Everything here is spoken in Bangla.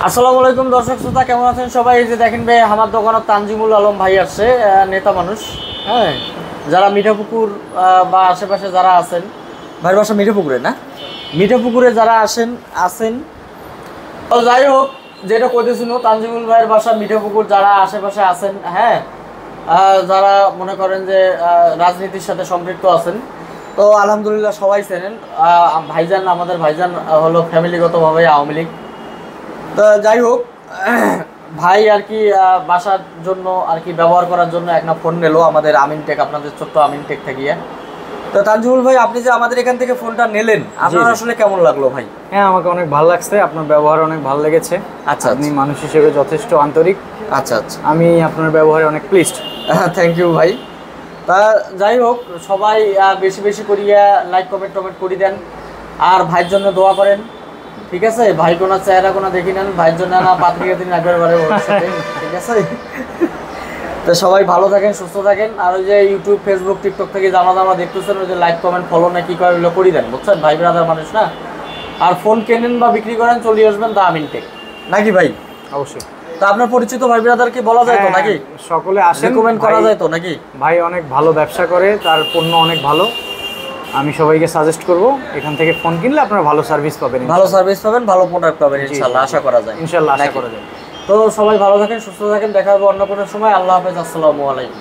আসসালামু আলাইকুম দর্শক শ্রোতা, কেমন আছেন সবাই? এই যে দেখেন ভাই, আমার দোকানে তানজিমুল আলম ভাই আসছে, নেতা মানুষ। হ্যাঁ, যারা মিঠাপুকুর বা আশেপাশে যারা আছেন, ভাইয়ের বাসা মিঠাপুকুরে না? মিঠাপুকুরে যারা আছেন তো যাই হোক, যেটা কইতেছিল তানজিমুল ভাইয়ের বাসা মিঠাপুকুর, যারা আশেপাশে আছেন, হ্যাঁ, যারা মনে করেন যে রাজনীতির সাথে সম্পৃক্ত আছেন, তো আলহামদুলিল্লাহ সবাই চেনেন। ভাইজান, আমাদের ভাইজান হলো ফ্যামিলিগতভাবে আওয়ামী লীগ। তো যাই হোক, ভাই আর কি বাসার জন্য আর কি ব্যবহার করার জন্য একটা ফোন নিল আমাদের আমিনটেক, আপনাদের ছোট্ট আমিনটেক থেকে। তো তানজিমুল ভাই, আপনি যে আমাদের এখান থেকে ফোনটা নিলেন, আপনার আসলে কেমন লাগলো ভাই? হ্যাঁ, আমাকে অনেক ভালো লাগছে, আপনার ব্যবহার অনেক ভালো লেগেছে। আচ্ছা, আপনি মানুষ হিসেবে যথেষ্ট আন্তরিক। আচ্ছা আচ্ছা, আমি আপনার ব্যবহারে অনেক প্লিজড। থ্যাংক ইউ ভাই। তা যাই হোক, সবাই বেশি বেশি করিয়া লাইক কমেন্ট করে দেন, আর ভাইয়ের জন্য দোয়া করেন, ঠিক আছে? ভাই কোনা চেহারা কোনা দেখি নেন, ভাইয়ের জন্য না পাত্রিকা দিন একবারে, ঠিক আছে? তো সবাই ভালো থাকেন, সুস্থ থাকেন। আর ওই যে ইউটিউব, ফেসবুক, টিকটক থেকে জানা দেখতেছেন, ওই যে লাইক কমেন্ট ফলো না কি করে, ওগুলো করে দেন, বুঝছেন? ভাই ব্রাদার মানুষ না। আর ফোন কেনেন বা বিক্রি করেন, চলে আসবেন দা আমিনটেক, নাকি ভাই? অবশ্যই। তো আপনার পরিচিত ভাই ব্রাদারকে বলা যায় তো নাকি? সকলে আসেন, কমেন্ট করা যায় তো নাকি? ভাই অনেক ভালো ব্যবসা করে, তার পণ্য অনেক ভালো। আমি সবাইকে সাজেস্ট করব, এখান থেকে ফোন কিনলে আপনারা ভালো সার্ভিস পাবেন, ভালো সার্ভিস পাবেন, ভালো প্রোডাক্ট পাবেন ইনশাআল্লাহ, আশা করা যায়। ইনশাআল্লাহ আশা করা যায়। তো সবাই ভালো থাকেন, সুস্থ থাকেন, দেখা হবে অন্য কোনো সময়। আল্লাহ হাফেজ, আসসালামু আলাইকুম।